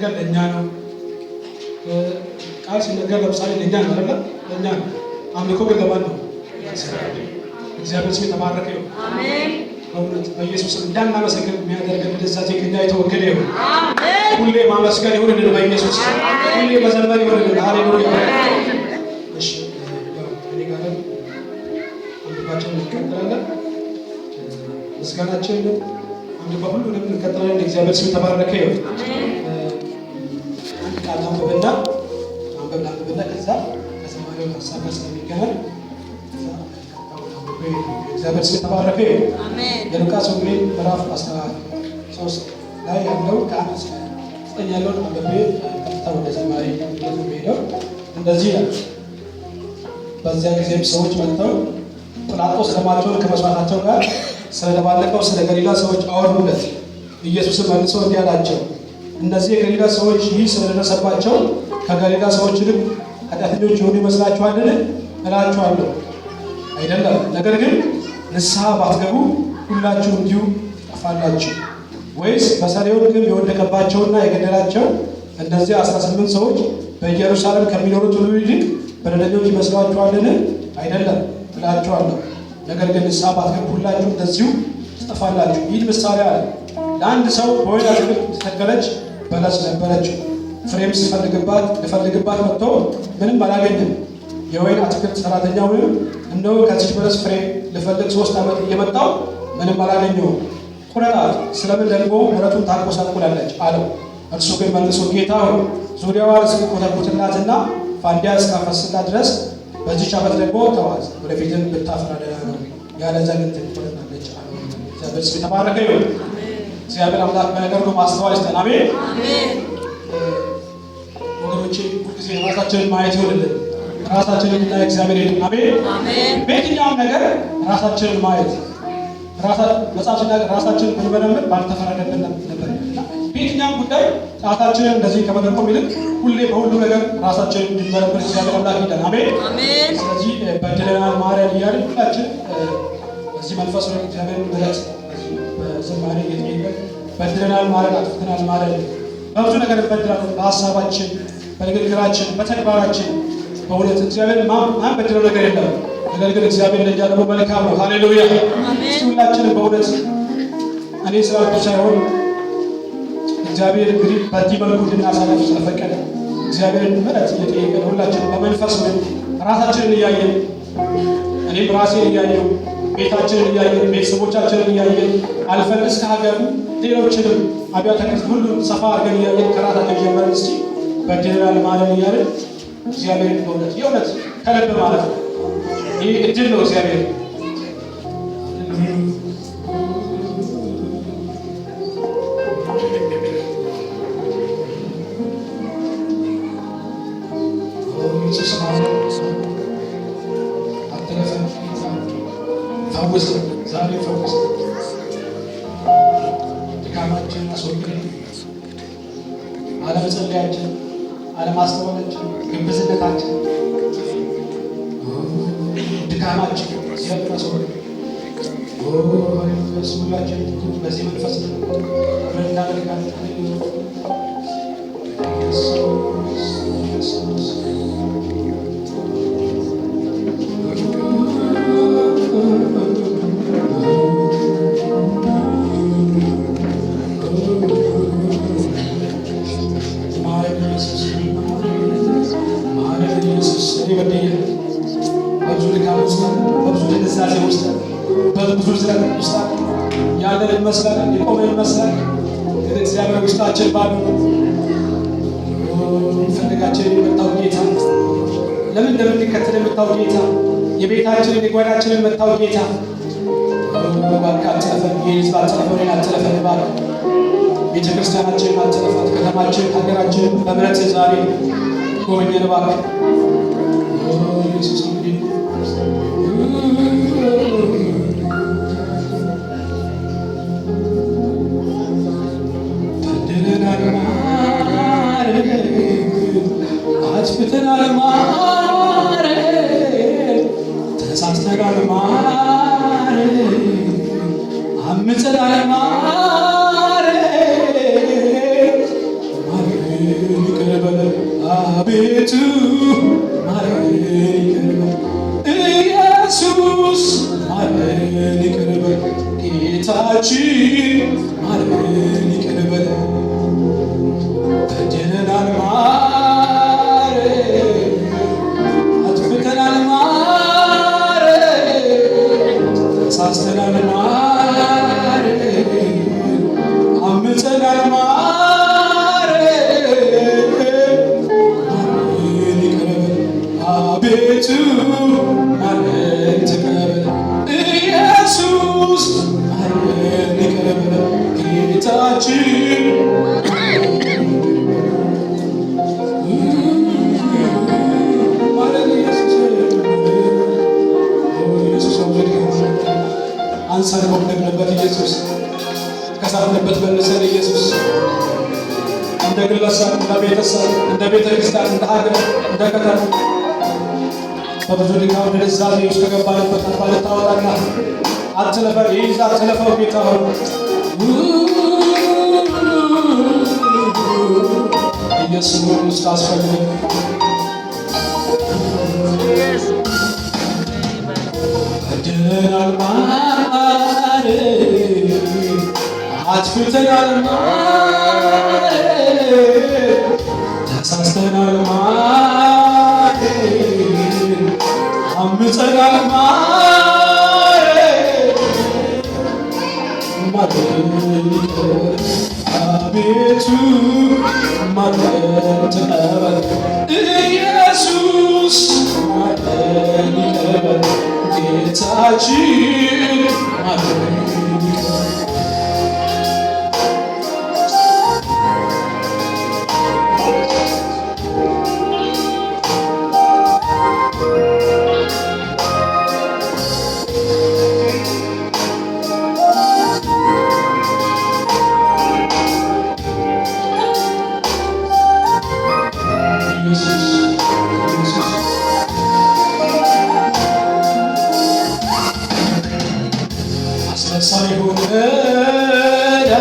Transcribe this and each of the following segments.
ሲነገር ለእኛ ነው። ቃል ሲነገር ለምሳሌ ለእኛ ነው አይደል? ለእኛ ነው። አምልኮ ግን ለማን ነው? እግዚአብሔር ስም የተባረከ ይሁን። አሜን። በእውነት በኢየሱስ እንዳናመሰግን የሚያደርገን ድዛዜ ከኛ የተወገደ ይሁን። አሜን። ሁሌ ማመስገን ይሁንልን በኢየሱስ ሁሌ መዘመር ይሁንልን። ሃሌሉያ። እሺ እኔ ጋር አምልኳችን እንቀጥላለን። ምስጋናችን አምልኮ ሁሉንም እንቀጥላለን። እግዚአብሔር ስም የተባረከ ይሁን። አንድ ቃል አንብበና ከዛ ከሰማሪው ሀሳብ ጋር ስለሚገናኝ እግዚአብሔር ስም የተባረከ ይሁን። አሜን። የሉቃስ ወንጌል ምዕራፍ 13 ላይ ያለው ከአንድ እስከ 9 ያለውን አንብቤ ቀጥታ ወደ ዘማሪ ሄደው እንደዚህ ይላል። በዚያ ጊዜም ሰዎች መጥተው ጲላጦስ ደማቸውን ከመስዋዕታቸው ጋር ስለደባለቀው ስለ ገሊላ ሰዎች አወሩለት። ኢየሱስም መልሶ እንዲህ አላቸው፣ እነዚህ የገሊላ ሰዎች ይህ ስለደረሰባቸው ከገሊላ ሰዎች ይልቅ ኃጢአተኞች የሆኑ ይመስላችኋልን? እላችኋለሁ አይደለም። ነገር ግን ንስሐ ባትገቡ ሁላችሁ እንዲሁ ጠፋላችሁ። ወይስ በሰሌውን ግንብ የወደቀባቸውና የገደላቸው እነዚህ 18 ሰዎች በኢየሩሳሌም ከሚኖሩት ሁሉ ይልቅ በደለኞች ይመስላችኋልን? አይደለም እላችኋለሁ። ነገር ግን ንስሐ ባትገቡ ሁላችሁ እንደዚሁ ትጠፋላችሁ። ይህ ምሳሌ አለ። ለአንድ ሰው በወይን አትክልት የተተከለች በለስ ነበረችው። ፍሬም ልፈልግባት መጥቶ ምንም አላገኘም። የወይን አትክልት ሰራተኛውንም እነሆ ከዚች በለስ ፍሬ ልፈልግ 3 ዓመት እየመጣሁ ምንም አላገኘሁም፣ ቁረጣት፣ ስለምን ደግሞ ምሕረቱን ታቆሳቁላለች አለው። እርሱ ግን መልሶ ጌታ ሆይ ዙሪያዋን እስክኮተኩትላትና ፋንዲያ እስካፈስላት ድረስ በዚህች ዓመት ደግሞ ተዋት፣ ወደፊትም ብታፈራ ደህና ነው፣ ያለዚያ ግን ትቆረጣለች አለው። እግዚአብሔር ስም የተባረከ ይሁን። እግዚአብሔር አምላክ በነገር ሁሉ ማስተዋል ይስጠን። አሜን። ወገኖቼ ሁልጊዜ ራሳችንን ማየት ይሆንልን። ራሳችንን እና እግዚአብሔር ይሁን። አሜን። በየትኛውም ነገር ራሳችንን ማየት መጽሐፍና ራሳችንን ብንመረምር ባልተፈረደብን ነበር። በየትኛውም ጉዳይ ራሳችንን እንደዚህ ከመጠቆም ይልቅ ሁሌ በሁሉ ነገር ራሳችንን እንድንመረምር እግዚአብሔር አምላክ ይርዳን። አሜን። ስለዚህ በድለናል ማረን እያልን ሁላችን በዚህ መንፈስ ነው እግዚአብሔር ምሕረት በዝማሬ እየጠየቅን በድለናል ማረን፣ አጥፍተናል ማረን። በብዙ ነገር እንበድላለን፣ በሀሳባችን፣ በንግግራችን፣ በተግባራችን። በእውነት እግዚአብሔር ማን በድለው ነገር የለም። ነገር ግን እግዚአብሔር ለእኛ ደግሞ መልካም ነው። ሃሌሉያ። እስቲ ሁላችንም በእውነት እኔ ስላልኩ ሳይሆን እግዚአብሔር እንግዲህ በዚህ መልኩ እንድናሳልፍ ስለፈቀደ እግዚአብሔርን ምሕረት እየጠየቅን ሁላችንም በመንፈስ ነው ራሳችንን እያየን እኔም ራሴን እያየሁ ቤታችንን እያየን ቤተሰቦቻችንን እያየን አልፈን እስከ ሀገሩ ሌሎችንም አብያተ ክርስቲያን ሁሉም ሰፋ አድርገን እያየን ከራሳችን ጀምረን እስቲ በድለናል ማረን እያለን እግዚአብሔር በእውነት የእውነት ከልብ ማለት ነው። ይህ እድል ነው እግዚአብሔር ፈውስ፣ ዛሬ ፈውስ፣ ድካማችን አስወግድ፣ አለመጸለያችን፣ አለማስተዋላችን፣ ግብዝነታችን፣ ድካማችን እግዚአብሔር አስወግድ። ሁላችን በዚህ መንፈስ እናደርጋለን። በብዙ ድካም ውስጥ በብዙ ድንዛዜ ውስጥ በብዙ ዝረት ውስጥ ያለን ይመስላል፣ የቆመ ይመስላል። ግን እግዚአብሔር ውስጣችን ባዶ ፈልጋችን የመጣው ጌታ ለምን እንደምንከተል የመጣው ጌታ የቤታችንን የጓዳችንን መጣው ጌታ እባክህ አትለፈን። የህዝብ አትለፈን፣ አትለፈን እባክህ። ቤተክርስቲያናችንን አትለፋት፣ ከተማችን፣ ሀገራችንን በምሕረት ዛሬ ጎበኘን እባክህ ኢየሱስ። እንግዲህ በድለናል ማረን፣ አጥፍተናል ማረን፣ ተሳስተናል ማረን፣ አምፀናል ማረን፣ ማረን ጌታችን ማረን ይቅር በለን በድለናል ማረን አጥፍተናል ማረን ተሳስተናል ማረን አምፀናል ማረን ይቅር በለን አቤቱ ማረን ተቀበለን ኢየሱስ ማረን ይቅር በለን ጌታችን አንሳን ወደቅንበት ኢየሱስ ከሳትንበት መልሰን ኢየሱስ እንደ ግለሰብ እንደ ቤተሰብ እንደ ቤተ ክርስቲያን እንደ ሀገር እንደ ከተማ በብዙ ድካም ድንዛዜ ውስጥ ከገባንበት አልፋ ልታወጣና አትለፈር ይዛ አትለፈው ጌታ ሆይ ኢየሱስ ታስፈልግ በድለናል ማረን አጥፍተናል ማረን ተሳስተናል ማረን አምፀናል ማረን አቤቱ ማረን ተቀበል ኢየሱስ ማረን ይቀበል ጌታችን ማረን አስመሳይ ሆነናል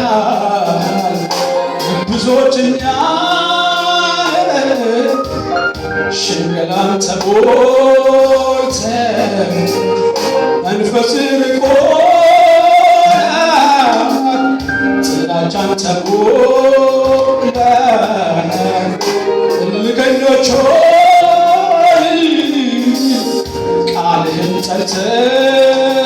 ብዙዎች እኛ ሽንገላን ተሞልተን መንፈስ ርቆናል ጥላቻን ተሞልተን እልከኞች ሆነን ቃልህን ጠልተናል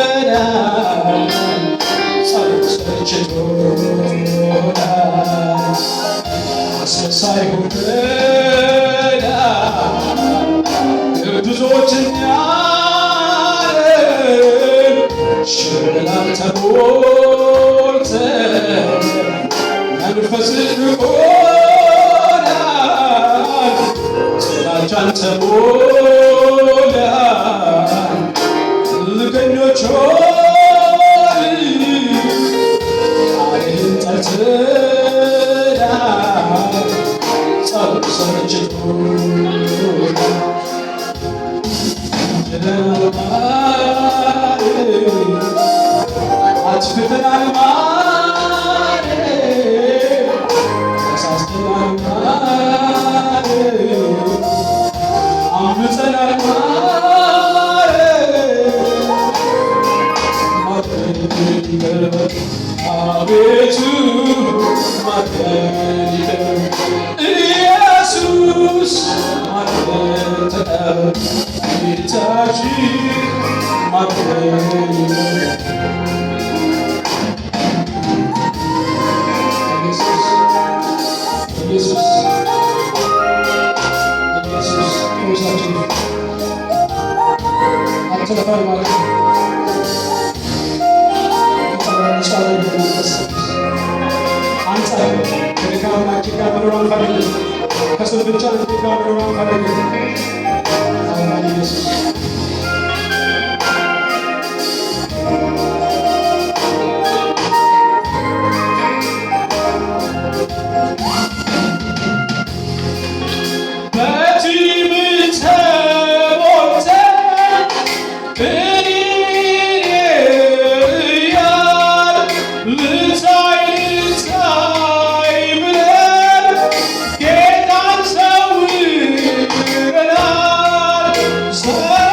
ጸሎት ሰልችቶናል አስመሳይ ሆነናል ብዙዎች እኛ ሽንገላን ተሞልተን መንፈስ ርቆናል ጥላቻን ተሞልተን እልከኞች ሆነን ቃልህን ጠልተናል ጸሎት ሰልችቶናል አጥፍተናል ማረን ተሳስተናል ማረን አምፀናል ማረን ይቅር በለን አቤቱ ማረን ይቅር ኢየሱስ ማረን ተቀበል ጌታችን ማረን ይቅር ኢየሱስ ኢየሱስ ኢየሱስ አትለፋይ ማለት ነው። አንጻር ከድካማችን ጋር መኖር አንፈልግም። ከስም ብቻ ጋር መኖር አንፈልግም። ኢየሱስ Say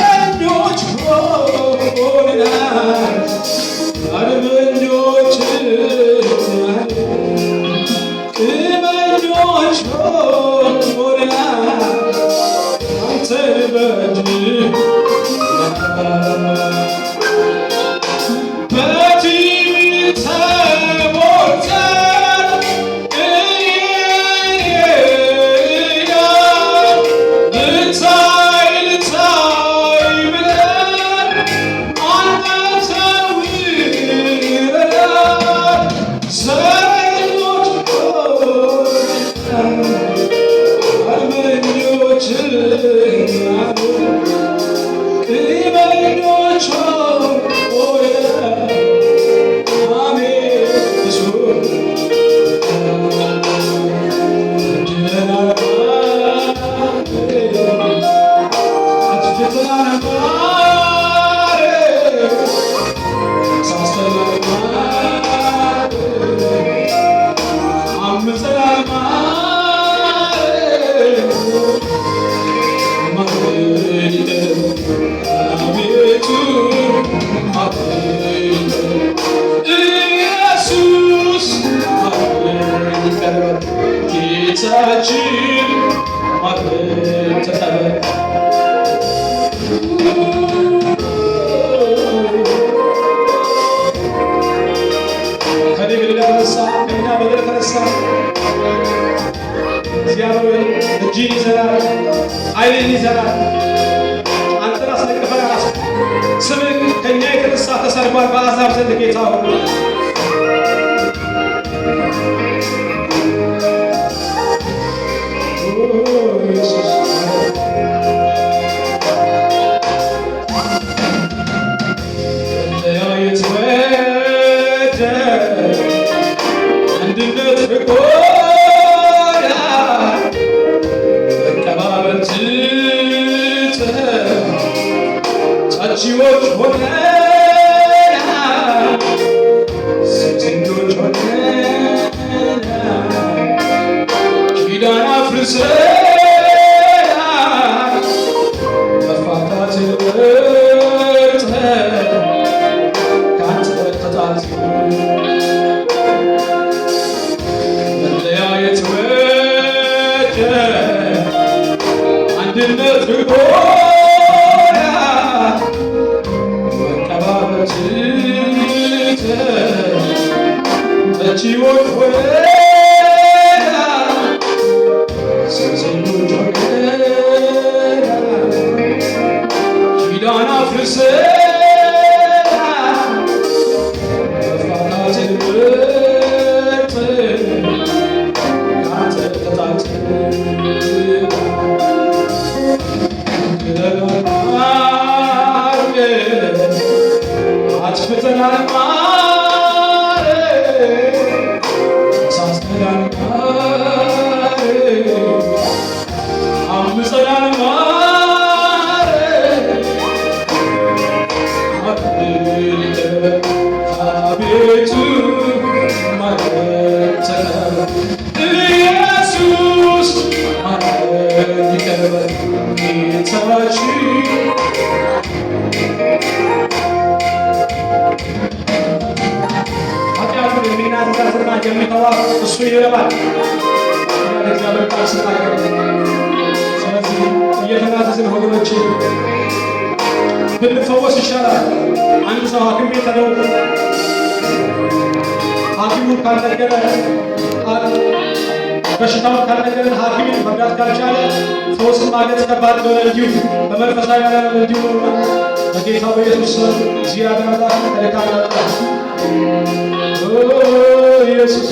ጌታችን ማክበር ተቀበል። ከኔ በደል የተነሳ ከእኛ በደል የተነሳ እግዚአብሔር እጅን ይዘራል፣ ኃይልን ይዘራል። አንተን አስነቅፈናል። ስምህ ከእኛ የተነሳ ተሰድቧል በአሕዛብ ዘንድ ጌታ ሆይ መለያየት ወደ አንድነት ብጎዳ መቀባበል ትተን ጫቺዎች ሆነናል፣ ሴተኞች ሆነናል፣ ኪዳን አፍርሰናል፣ መፋታትን መርጠን ከአንተ ተጣልተን መለያየት ወደን አንድነት ብጎዳ መቀባበል ትተን ጠጪዎች ሆነናል፣ ሴሰኞች ሆነናል፣ ኪዳን አፍርሰናል፣ መፋታትን መርጠን ከአንተ ተጣልተን አጥፍተናል ማለት ተሳስተናል ማለት አምፀናል ማለት አቤቱ ማረን ተቀበል ኢየሱስ ማረን ይቀበል ጌታችን ኃጢአቱን የሚናዘዝና የሚተዋ እሱ ይረባል እግዚአብሔር ቃል ስናገር። ስለዚህ እየተናዘዝን ወገኖች ብንፈወስ ይሻላል። አንድ ሰው ሐኪም ቤት ሄደው ሐኪሙ ካልነገረ በሽታውን ካልነገረ ሐኪም መርዳት ካልቻለ ፈውስን ማግኘት ከባድ እንደሆነ እንዲሁ በመንፈሳዊ ዓለም እንዲሁ በጌታ በኢየሱስ ስም እግዚአብሔር አምላክ ከደካማ ያወጣል። ኢየሱስ